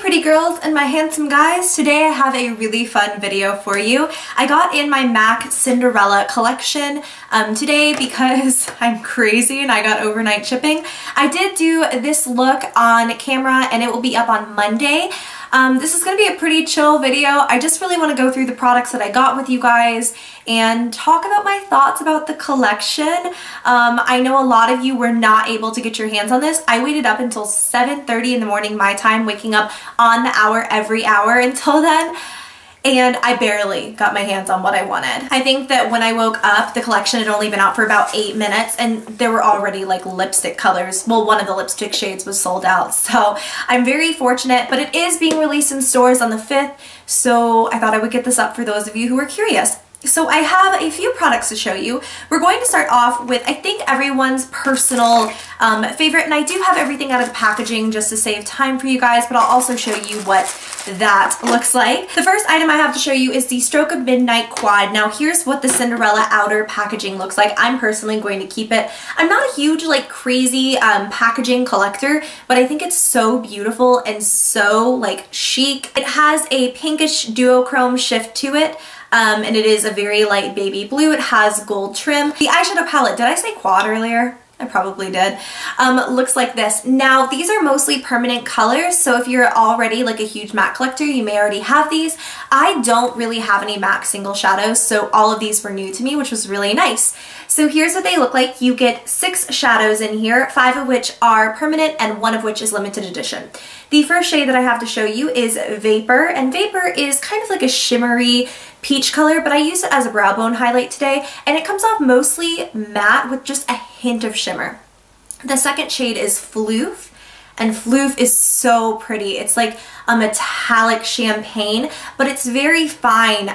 pretty girls and my handsome guys. Today I have a really fun video for you. I got in my MAC Cinderella collection today because I'm crazy and I got overnight shipping. I did do this look on camera and it will be up on Monday. This is going to be a pretty chill video. I just really want to go through the products that I got with you guys and talk about my thoughts about the collection. I know a lot of you were not able to get your hands on this. I waited up until 7:30 in the morning my time, waking up on the hour every hour until then. And I barely got my hands on what I wanted. I think that when I woke up, the collection had only been out for about 8 minutes and there were already like lipstick colors. Well, one of the lipstick shades was sold out. So I'm very fortunate, but it is being released in stores on the 5th. So I thought I would get this up for those of you who are curious. So I have a few products to show you. We're going to start off with, I think, everyone's personal favorite, and I do have everything out of the packaging just to save time for you guys, but I'll also show you what that looks like. The first item I have to show you is the Stroke of Midnight Quad. Now here's what the Cinderella outer packaging looks like. I'm personally going to keep it. I'm not a huge like crazy packaging collector, but I think it's so beautiful and so like chic. It has a pinkish duochrome shift to it. And it is a very light baby blue. It has gold trim. The eyeshadow palette, did I say quad earlier? I probably did. Looks like this. Now, these are mostly permanent colors, so if you're already like a huge MAC collector, you may already have these. I don't really have any MAC single shadows, so all of these were new to me, which was really nice. So here's what they look like. You get 6 shadows in here, 5 of which are permanent and 1 of which is limited edition. The first shade that I have to show you is Vapor, and Vapor is kind of like a shimmery peach color, but I use it as a brow bone highlight today, and it comes off mostly matte with just a hint of shimmer. The second shade is Floof, and Floof is so pretty. It's like a metallic champagne, but it's very fine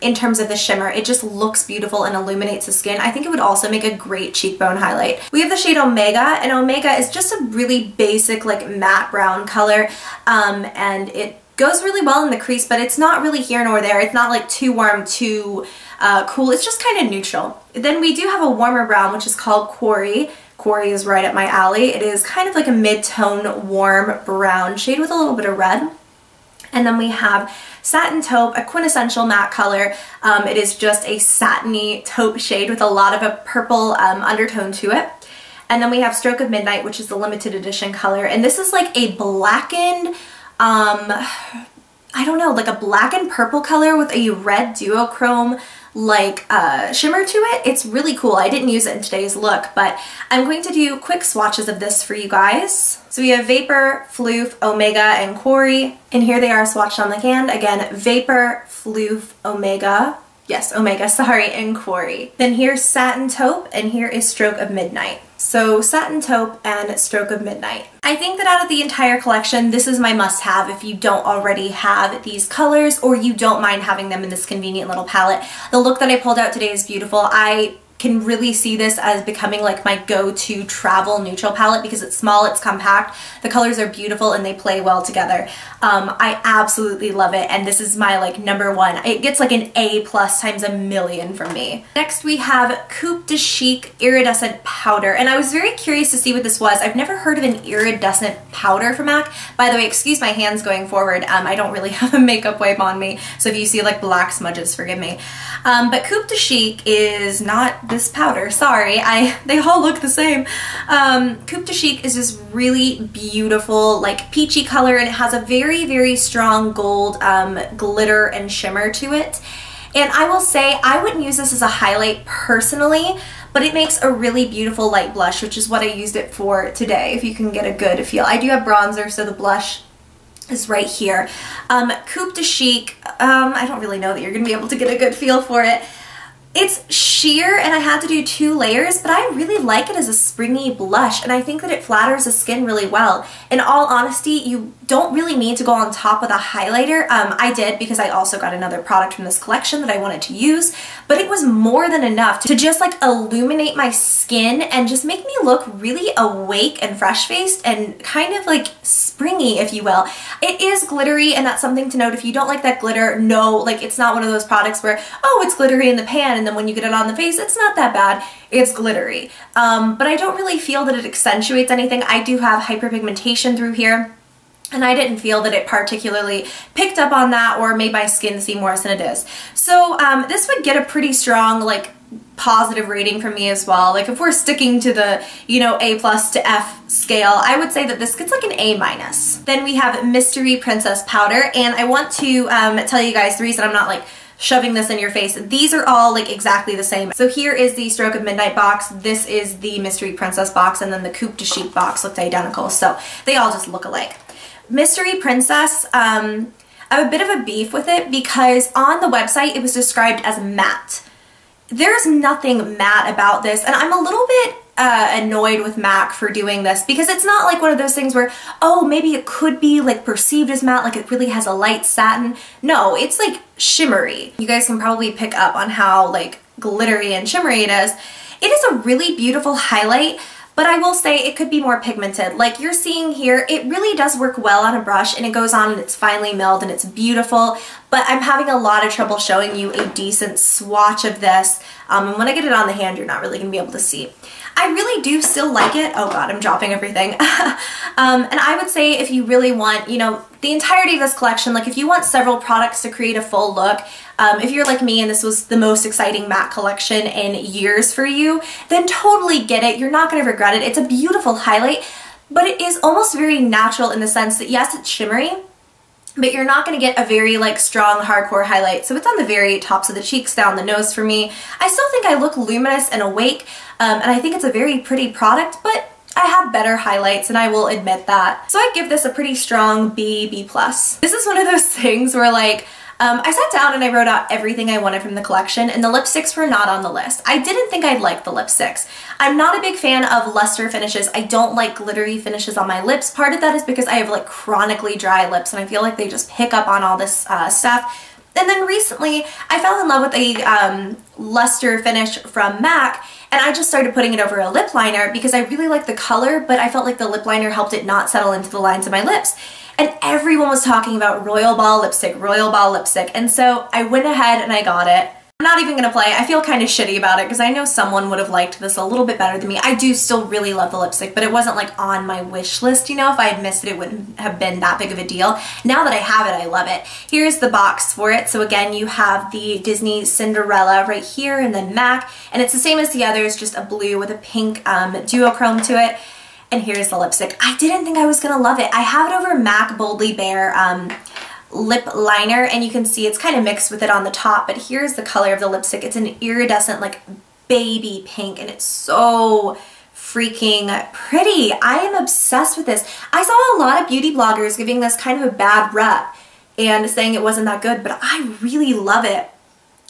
in terms of the shimmer. It just looks beautiful and illuminates the skin. I think it would also make a great cheekbone highlight. We have the shade Omega, and Omega is just a really basic like matte brown color, and it goes really well in the crease, but it's not really here nor there. It's not like too warm, too cool. It's just kind of neutral. Then we do have a warmer brown, which is called Quarry. Quarry is right up my alley. It is kind of like a mid-tone warm brown shade with a little bit of red. And then we have Satin Taupe, a quintessential matte color. It is just a satiny taupe shade with a lot of a purple undertone to it. And then we have Stroke of Midnight, which is the limited edition color. And this is like a blackened, I don't know, like a black and purple color with a red duochrome like shimmer to it. It's really cool. I didn't use it in today's look, but I'm going to do quick swatches of this for you guys. So we have Vapor, Floof, Omega, and Quarry. And here they are swatched on the hand. Again, Vapor, Floof, Omega. Yes, Omega, sorry, and Quarry. Then here's Satin Taupe, and here is Stroke of Midnight. So Satin Taupe and Stroke of Midnight. I think that out of the entire collection, this is my must-have if you don't already have these colors or you don't mind having them in this convenient little palette. The look that I pulled out today is beautiful. I can really see this as becoming like my go-to travel neutral palette because it's small, it's compact, the colors are beautiful, and they play well together. I absolutely love it, and this is my like #1. It gets like an A+ times a million from me. Next we have Coupe de Chic Iridescent Powder, and I was very curious to see what this was. I've never heard of an iridescent powder from MAC. By the way, excuse my hands going forward. I don't really have a makeup wipe on me, so if you see like black smudges, forgive me. But Coupe de Chic is not this powder, sorry. They all look the same. Coupe de Chic is this really beautiful like peachy color, and it has a very, very strong gold glitter and shimmer to it. And I will say I wouldn't use this as a highlight personally, but it makes a really beautiful light blush, which is what I used it for today, if you can get a good feel. I do have bronzer, so the blush is right here. Coupe de Chic, I don't really know that you're going to be able to get a good feel for it. It's sheer, and I had to do 2 layers, but I really like it as a springy blush, and I think that it flatters the skin really well. In all honesty, you don't really need to go on top with a highlighter. I did because I also got another product from this collection that I wanted to use, but it was more than enough to just like illuminate my skin and just make me look really awake and fresh-faced and kind of like springy, if you will. It is glittery, and that's something to note. If you don't like that glitter, no, like it's not one of those products where, oh, it's glittery in the pan, and then when you get it on the face, it's not that bad. It's glittery. But I don't really feel that it accentuates anything. I do have hyperpigmentation through here. and I didn't feel that it particularly picked up on that or made my skin seem worse than it is. So this would get a pretty strong, like, positive rating from me as well. Like, if we're sticking to the, you know, A+ to F scale, I would say that this gets like an A-. Then we have Mystery Princess Powder, and I want to tell you guys the reason I'm not like shoving this in your face. These are all like exactly the same. So here is the Stroke of Midnight box, this is the Mystery Princess box, and then the Coupe de Chic box looked identical, so they all just look alike. Mystery Princess, I have a bit of a beef with it because on the website it was described as matte. There's nothing matte about this, and I'm a little bit annoyed with MAC for doing this because it's not like one of those things where, oh, maybe it could be like perceived as matte, like it really has a light satin. No, it's like shimmery. You guys can probably pick up on how like glittery and shimmery it is. It is a really beautiful highlight, but I will say it could be more pigmented. Like you're seeing here, it really does work well on a brush, and it goes on and it's finely milled and it's beautiful, but I'm having a lot of trouble showing you a decent swatch of this. And when I get it on the hand, you're not really gonna be able to see. I really do still like it. Oh God, I'm dropping everything. And I would say if you really want, you know, the entirety of this collection, like if you want several products to create a full look, if you're like me and this was the most exciting matte collection in years for you, then totally get it. You're not gonna regret it. It's a beautiful highlight, but it is almost very natural in the sense that yes, it's shimmery, but you're not going to get a very like strong hardcore highlight. So it's on the very tops of the cheeks, down the nose for me. I still think I look luminous and awake, and I think it's a very pretty product, but I have better highlights, and I will admit that. So I give this a pretty strong B+. This is one of those things where like, I sat down and I wrote out everything I wanted from the collection, and the lipsticks were not on the list. I didn't think I'd like the lipsticks. I'm not a big fan of luster finishes. I don't like glittery finishes on my lips. Part of that is because I have like chronically dry lips, and I feel like they just pick up on all this stuff. And then recently, I fell in love with a luster finish from MAC, and I just started putting it over a lip liner because I really like the color, but I felt like the lip liner helped it not settle into the lines of my lips. And everyone was talking about Royal Ball lipstick, Royal Ball lipstick, and so I went ahead and I got it. I'm not even gonna play. I feel kind of shitty about it because I know someone would have liked this a little bit better than me. I do still really love the lipstick, but it wasn't like on my wish list, you know? If I had missed it, it wouldn't have been that big of a deal. Now that I have it, I love it. Here's the box for it. So again, you have the Disney Cinderella right here, and then MAC, and it's the same as the others, just a blue with a pink duochrome to it. And here's the lipstick. I didn't think I was gonna love it. I have it over MAC Boldly Bare lip liner, and you can see it's kind of mixed with it on the top, but here's the color of the lipstick. It's an iridescent like baby pink, and it's so freaking pretty. I am obsessed with this. I saw a lot of beauty bloggers giving this kind of a bad rep and saying it wasn't that good, but I really love it.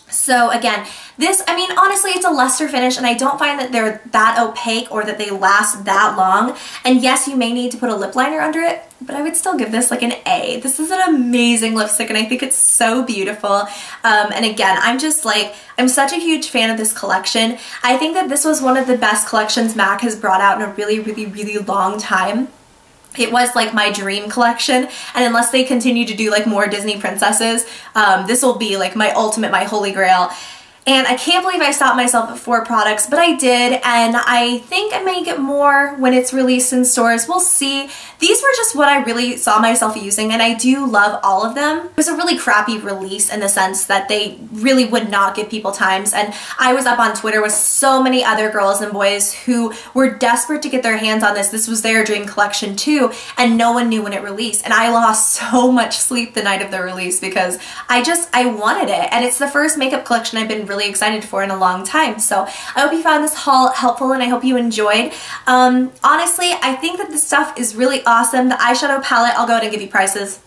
So again, this, I mean, honestly, it's a luster finish, and I don't find that they're that opaque or that they last that long. And yes, you may need to put a lip liner under it, but I would still give this like an A. This is an amazing lipstick, and I think it's so beautiful. And again, I'm just like, I'm such a huge fan of this collection. I think that this was one of the best collections MAC has brought out in a really, really, really long time. It was like my dream collection, and unless they continue to do like more Disney princesses, this will be like my ultimate, my holy grail. And I can't believe I stopped myself at 4 products, but I did, and I think I may get more when it's released in stores. We'll see. These were just what I really saw myself using, and I do love all of them. It was a really crappy release in the sense that they really would not give people times, and I was up on Twitter with so many other girls and boys who were desperate to get their hands on this. This was their dream collection too, and no one knew when it released, and I lost so much sleep the night of the release because I wanted it, and it's the first makeup collection I've been really excited for in a long time. So I hope you found this haul helpful, and I hope you enjoyed. Honestly, I think that this stuff is really awesome. The eyeshadow palette, I'll go ahead and give you prices.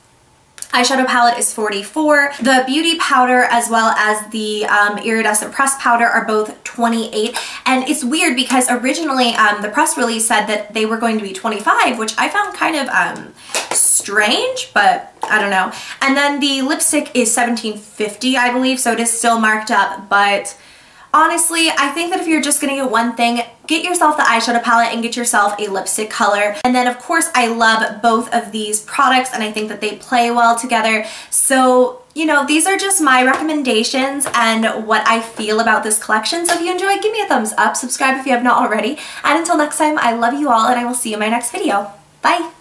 Eyeshadow palette is $44. The beauty powder as well as the iridescent pressed powder are both $28. And it's weird because originally the press release said that they were going to be $25, which I found kind of strange, but I don't know. And then the lipstick is $17.50, I believe, so it is still marked up, but honestly, I think that if you're just gonna get one thing, get yourself the eyeshadow palette and get yourself a lipstick color. And then of course, I love both of these products, and I think that they play well together. So, you know, these are just my recommendations and what I feel about this collection. So if you enjoyed, give me a thumbs up, subscribe if you have not already. And until next time, I love you all, and I will see you in my next video. Bye!